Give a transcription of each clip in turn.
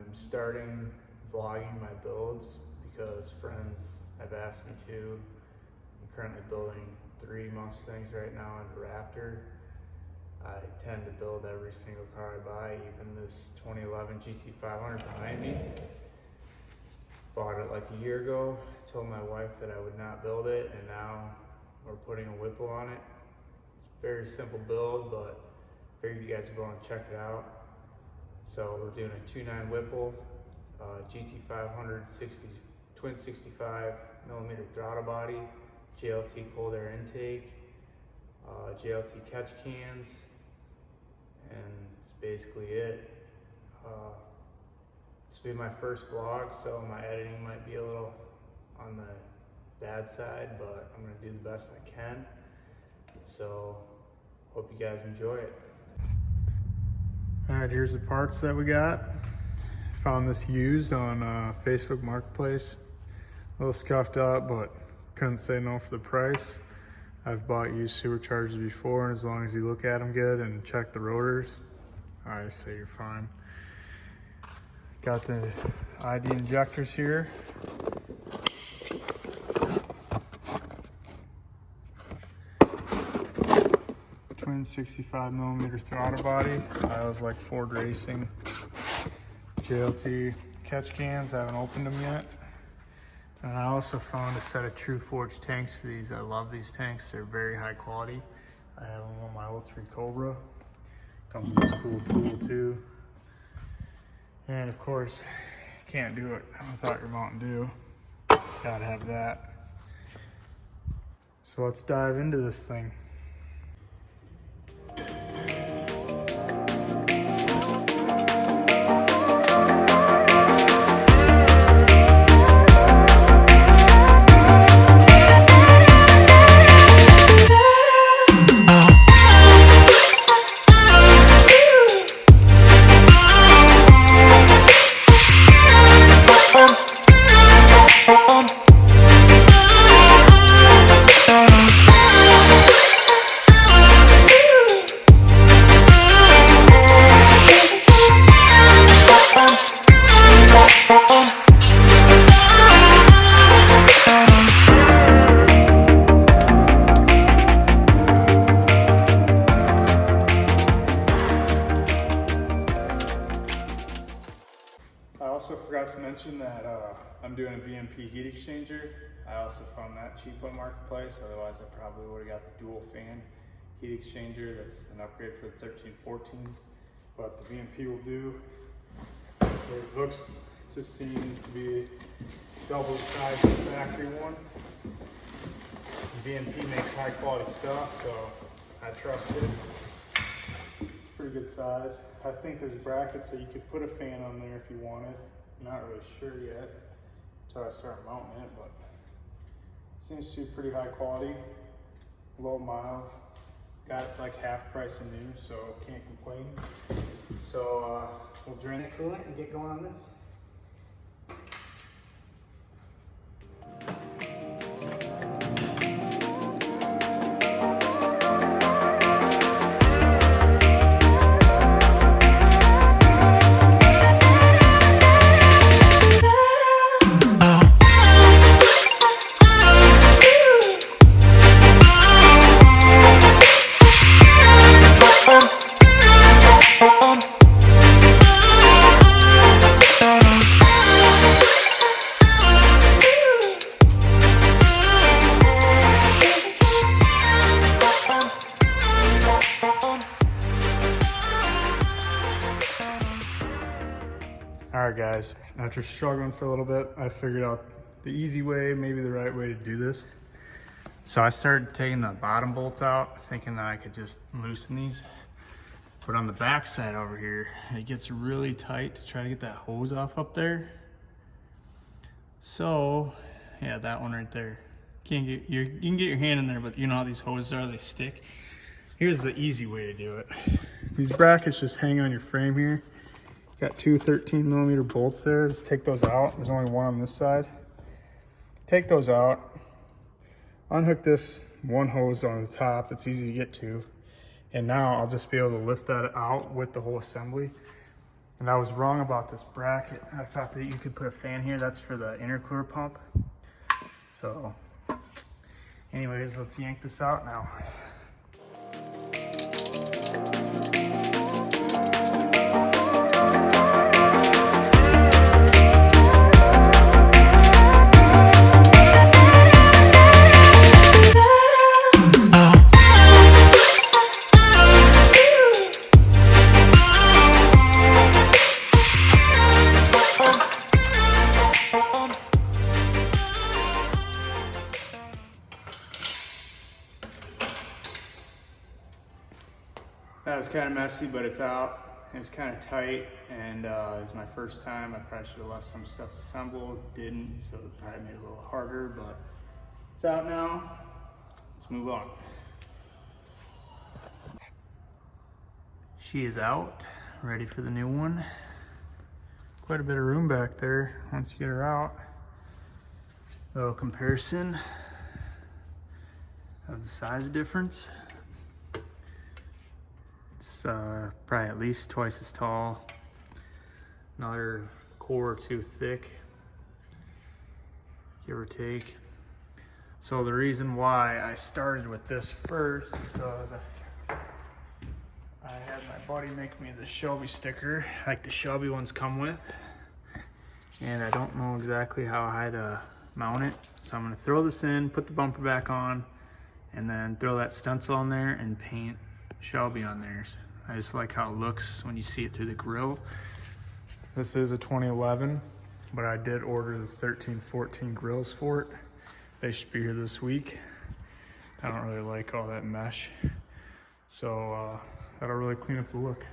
I'm starting vlogging my builds because friends have asked me to. I'm currently building 3 Mustangs right now and a Raptor. I tend to build every single car I buy, even this 2011 GT500 behind me. Bought it like a year ago, told my wife that I would not build it, and now we're putting a Whipple on it. It's a very simple build, but figured you guys would want to check it out. So we're doing a 2.9 Whipple, GT500 twin 65mm throttle body, JLT cold air intake, JLT catch cans, and that's basically it. This will be my first vlog, so my editing might be a little on the bad side, but I'm going to do the best I can. So hope you guys enjoy it. All right, here's the parts that we got. Found this used on Facebook Marketplace. A little scuffed up, but couldn't say no for the price. I've bought used superchargers before, and as long as you look at them good and check the rotors, I say you're fine. Got the ID injectors here. Twin 65mm throttle body. I was like Ford Racing. JLT catch cans, I haven't opened them yet. And I also found a set of True Forge tanks for these. I love these tanks, they're very high quality. I have them on my 03 Cobra. Comes with this cool tool too. And of course, you can't do it without your Mountain Dew. Gotta have that. So let's dive into this thing. I also forgot to mention that I'm doing a VMP heat exchanger. I also found that cheap on Marketplace, otherwise I probably would have got the dual fan heat exchanger. That's an upgrade for the 1314s, but the VMP will do. It looks to seem to be double the size of the factory one. The VMP makes high quality stuff, so I trust it. It's pretty good size. I think there's brackets that you could put a fan on there if you wanted. Not really sure yet until I start mounting it, but it seems to be pretty high quality, low miles. Got it like half price of new, so can't complain. So we'll drain the coolant and get going on this. Alright guys, after struggling for a little bit, I figured out the easy way, maybe the right way to do this. So I started taking the bottom bolts out, thinking that I could just loosen these. But on the back side over here, it gets really tight to try to get that hose off up there. So, yeah, that one right there. You can get your hand in there, but you know how these hoses are, they stick. Here's the easy way to do it. These brackets just hang on your frame here. Got 2 13mm bolts there. Just take those out. There's only one on this side. Take those out. Unhook this one hose on the top that's easy to get to. And now I'll just be able to lift that out with the whole assembly. And I was wrong about this bracket. I thought that you could put a fan here. That's for the intercooler pump. So anyways, let's yank this out now. That was kind of messy, but it's out. It was kind of tight, and it was my first time. I probably should have left some stuff assembled, didn't, so it probably made it a little harder, but it's out now. Let's move on. She is out, ready for the new one. Quite a bit of room back there once you get her out. A little comparison of the size difference. It's probably at least twice as tall, another core or two thick, give or take. So the reason why I started with this first is because I had my buddy make me the Shelby sticker, like the Shelby ones come with, and I don't know exactly how I had to mount it. So I'm gonna throw this in, put the bumper back on, and then throw that stencil on there and paint Shelby on there. I just like how it looks when you see it through the grill. This is a 2011, but I did order the 13-14 grills for it. They should be here this week. I don't really like all that mesh, so that'll really clean up the look.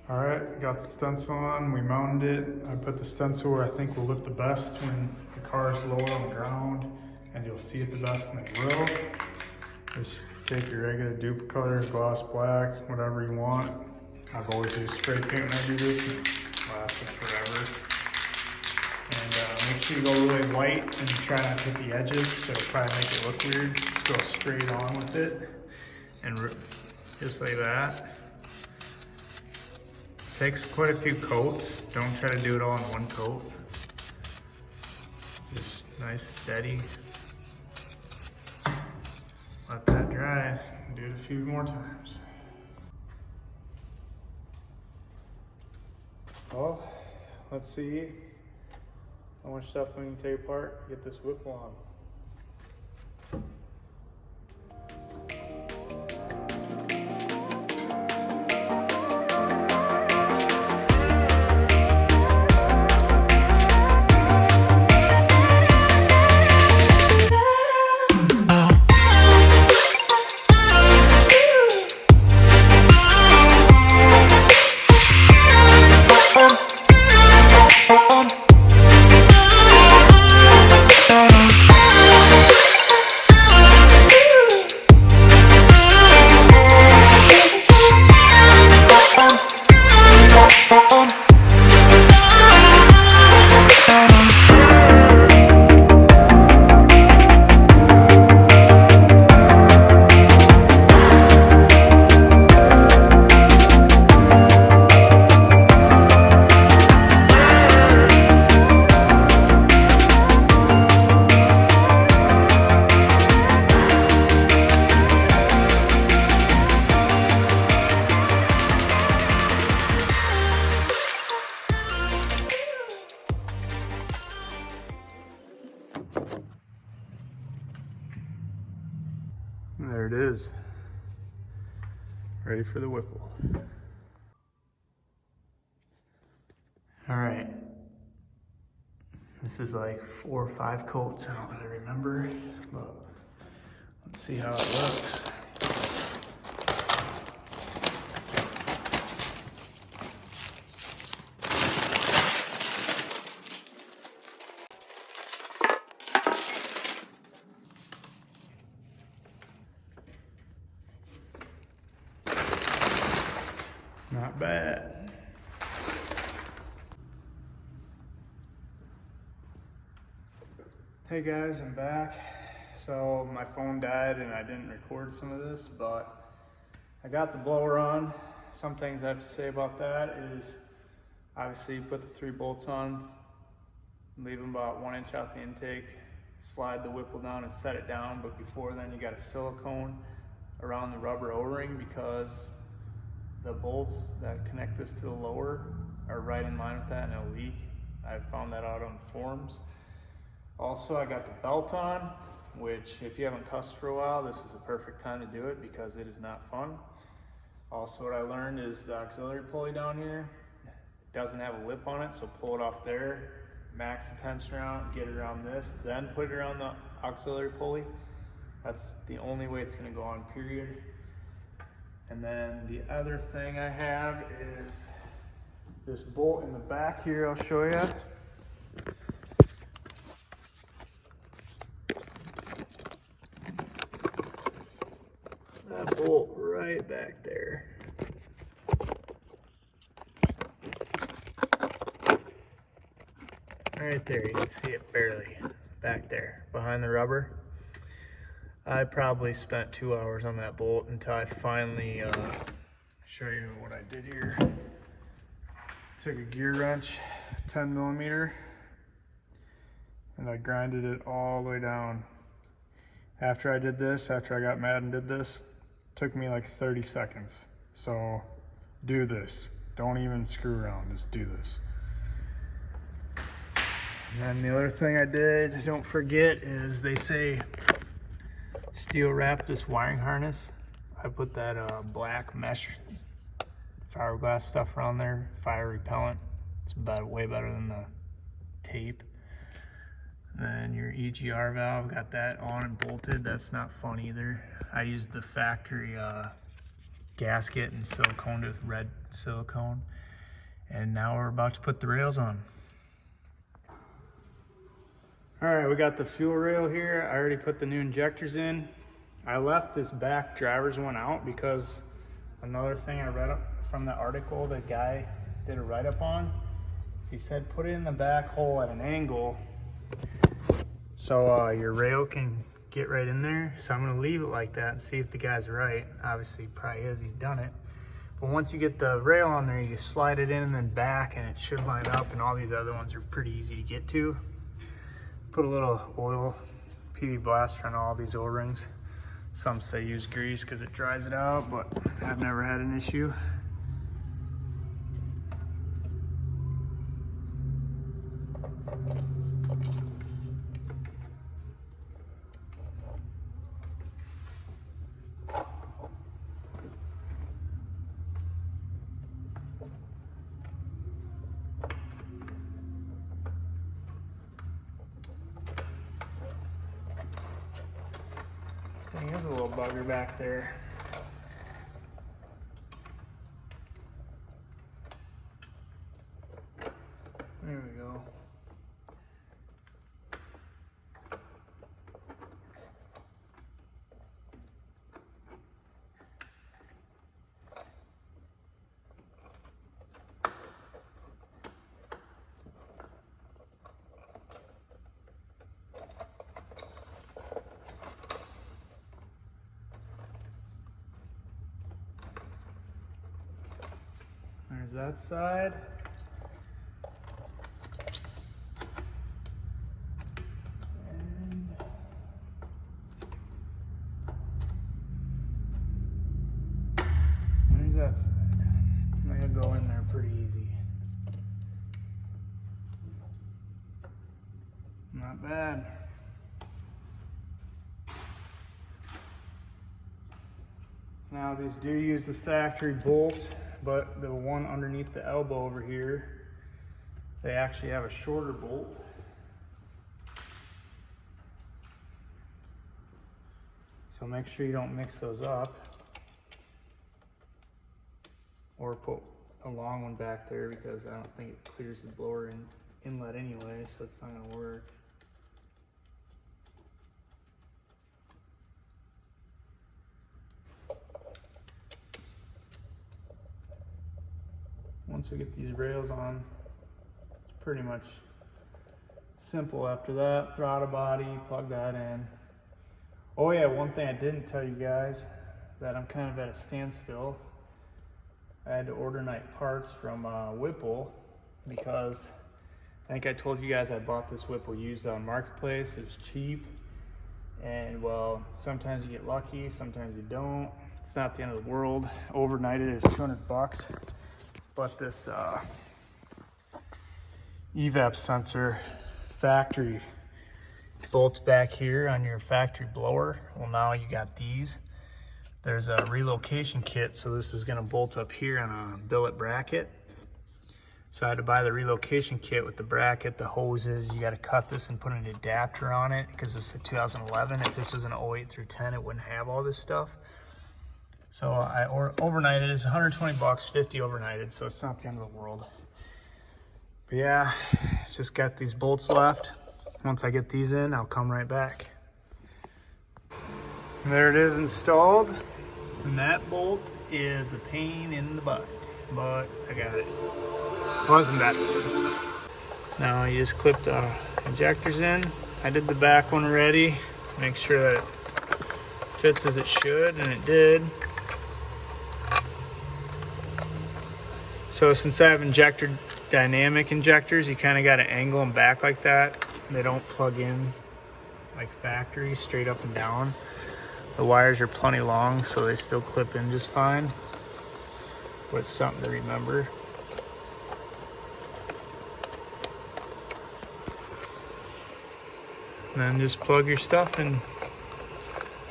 All right, got the stencil on, we mounted it. I put the stencil where I think will look the best when the car is lower on the ground, and you'll see it the best in the grill. Just take your regular dupe color, gloss black, whatever you want. I've always used spray paint when I do this, it lasts forever. And make sure you go really light and try not to hit the edges, so it'll probably make it look weird. Just go straight on with it, and just like that. Takes quite a few coats. Don't try to do it all in one coat. Just nice, steady. Let that dry, do it a few more times. Well, let's see how much stuff we can take apart, get this Whipple on. There it is, ready for the Whipple. All right, this is like 4 or 5 coats, I don't really remember, but let's see how it looks. Not bad. Hey guys, I'm back. So my phone died and I didn't record some of this, but I got the blower on. some things I have to say about that is, obviously you put the 3 bolts on, leave them about 1 inch out the intake, slide the Whipple down and set it down, but before then you got a silicone around the rubber O-ring because the bolts that connect this to the lower are right in line with that and it'll leak. I found that out on forums. Also, I got the belt on, which if you haven't cussed for a while, this is a perfect time to do it because it is not fun. Also, what I learned is the auxiliary pulley down here doesn't have a lip on it, so pull it off there, max the tension around, get it around this, then put it around the auxiliary pulley. That's the only way it's gonna go on, period. And then the other thing I have is this bolt in the back here, I'll show you. That bolt right back there. Right there, you can see it barely back there behind the rubber. I probably spent 2 hours on that bolt until I finally show you what I did here. Took a gear wrench, 10 millimeter, and I grinded it all the way down. After I did this, after I got mad and did this, it took me like 30 seconds. So do this. Don't even screw around, just do this. And then the other thing I did, don't forget, is they say steel wrap this wiring harness. I put that black mesh fiberglass stuff around there, fire repellent. It's way better than the tape. Then your EGR valve, got that on and bolted. That's not fun either. I used the factory gasket and siliconed it with red silicone. And now we're about to put the rails on. All right, we got the fuel rail here. I already put the new injectors in. I left this back driver's one out because another thing I read up from the article the guy did a write-up on, he said put it in the back hole at an angle so your rail can get right in there. So I'm gonna leave it like that and see if the guy's right. Obviously, he probably is, he's done it. But once you get the rail on there, you just slide it in and then back and it should line up, and all these other ones are pretty easy to get to. Put a little oil, PV blaster on all these O-rings. Some say use grease because it dries it out, but I've never had an issue. There's a little bugger back there. There we go. There's that side. And there's that side. I'm gonna go in there pretty easy. Not bad. Now these do use the factory bolt, but the one underneath the elbow over here, they actually have a shorter bolt. So make sure you don't mix those up, or put a long one back there because I don't think it clears the blower inlet anyway, so it's not gonna work. Once we get these rails on, it's pretty much simple after that. Throttle body, plug that in. Oh yeah, one thing I didn't tell you guys that I'm kind of at a standstill. I had to order night parts from Whipple because I think I told you guys I bought this Whipple used on Marketplace. It was cheap, and well, sometimes you get lucky, sometimes you don't. It's not the end of the world. Overnighted is 200 bucks, but this evap sensor factory bolts back here on your factory blower. Well, now you got these. There's a relocation kit, so this is gonna bolt up here on a billet bracket. So I had to buy the relocation kit with the bracket, the hoses. You gotta cut this and put an adapter on it because this is a 2011. If this was an 08 through 10, it wouldn't have all this stuff. So I overnighted. It's 120 bucks, 50 overnighted, so it's not the end of the world. But yeah, just got these bolts left. Once I get these in, I'll come right back. And there it is installed. And that bolt is a pain in the butt, but I got it. Wasn't that good. Now you just clip the injectors in. I did the back one already to make sure that it fits as it should, and it did. So since I have dynamic injectors, you kind of got to angle them back like that. They don't plug in like factory, straight up and down. The wires are plenty long, so they still clip in just fine. But it's something to remember. And then just plug your stuff in.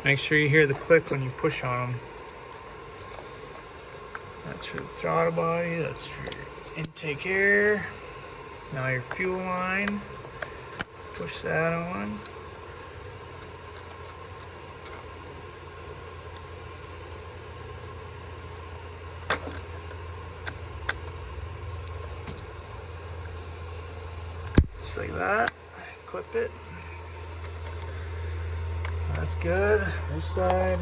Make sure you hear the click when you push on them. That's for the throttle body, that's for your intake air. Now your fuel line. Push that on. Just like that. Clip it. That's good. This side.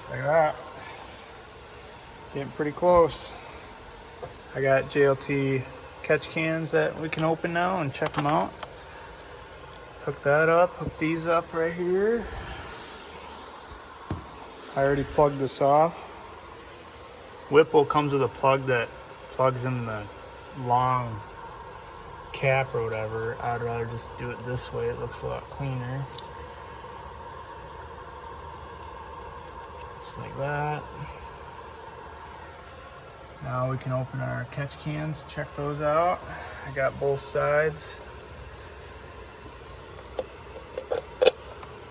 Like that. Getting pretty close. I got JLT catch cans that we can open now and check them out. Hook that up, hook these up right here. I already plugged this off. Whipple comes with a plug that plugs in the long cap or whatever. I'd rather just do it this way, it looks a lot cleaner. Just like that. Now we can open our catch cans, check those out. I got both sides.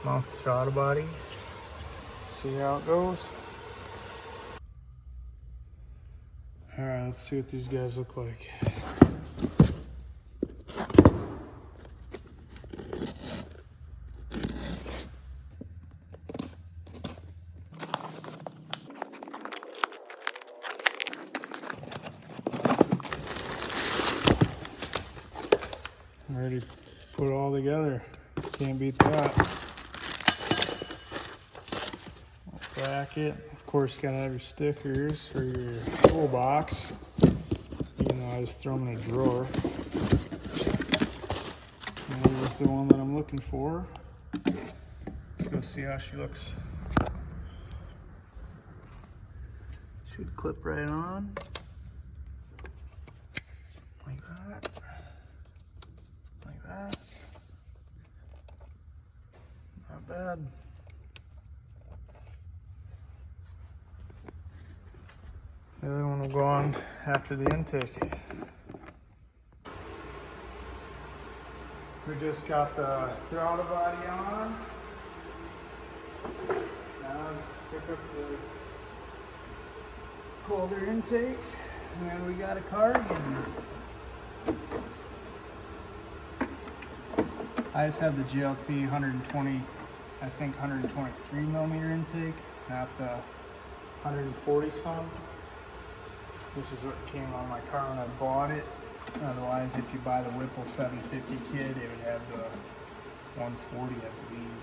Mount the throttle body. See how it goes. Alright, let's see what these guys look like. Ready to put it all together. Can't beat that. Bracket. Of course, you gotta have your stickers for your toolbox. Even though I just throw them in a drawer. And here's the one that I'm looking for. Let's go see how she looks. Should clip right on. Like that. Like that. Not bad. The other one will go on after the intake. We just got the throttle body on. Now let's hook up the colder intake, and then we got a cardigan. I just have the GLT 120, I think 123 millimeter intake, not the 140 some. This is what came on my car when I bought it. Otherwise, if you buy the Whipple 750 kit, it would have the 140, I believe.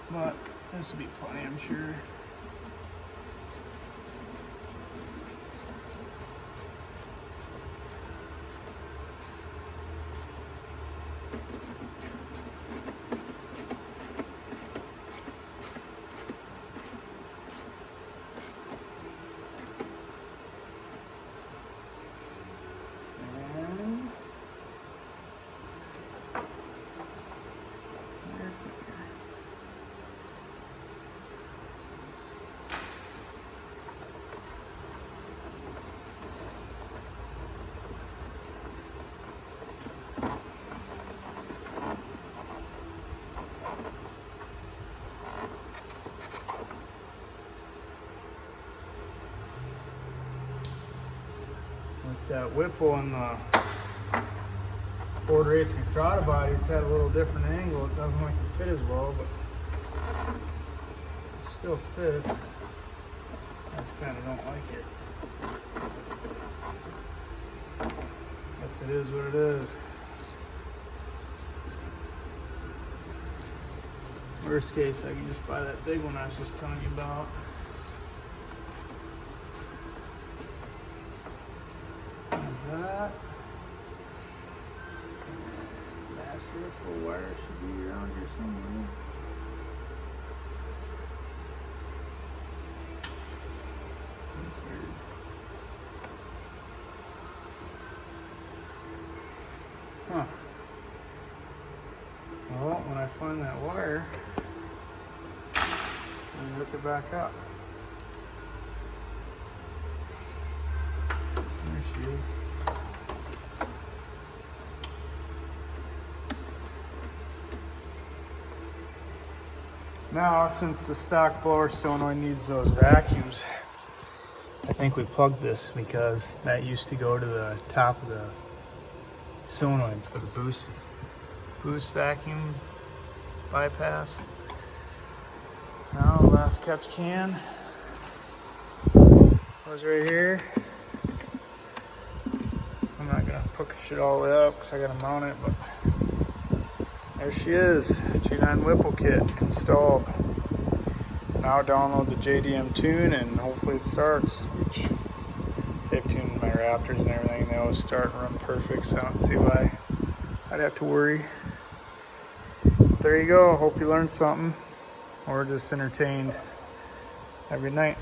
But this will be plenty, I'm sure. That Whipple and the Ford Racing throttle body, it's at a little different angle. It doesn't like to fit as well, but it still fits. I just kind of don't like it. Guess it is what it is. Worst case, I can just buy that big one I was just telling you about. That massive full wire should be around here somewhere. That's weird. Huh. Well, when I find that wire, I'm gonna hook it back up. There she is. Now, since the stock blower solenoid needs those vacuums, I think we plugged this because that used to go to the top of the solenoid for the boost vacuum bypass. Now, the last catch can was right here. I'm not gonna push it all the way up because I gotta mount it, but there she is, G9 Whipple kit installed. Now download the JDM tune and hopefully it starts, which they've tuned my Raptors and everything. They always start and run perfect, so I don't see why I'd have to worry. There you go, hope you learned something or just entertained. Have a good night.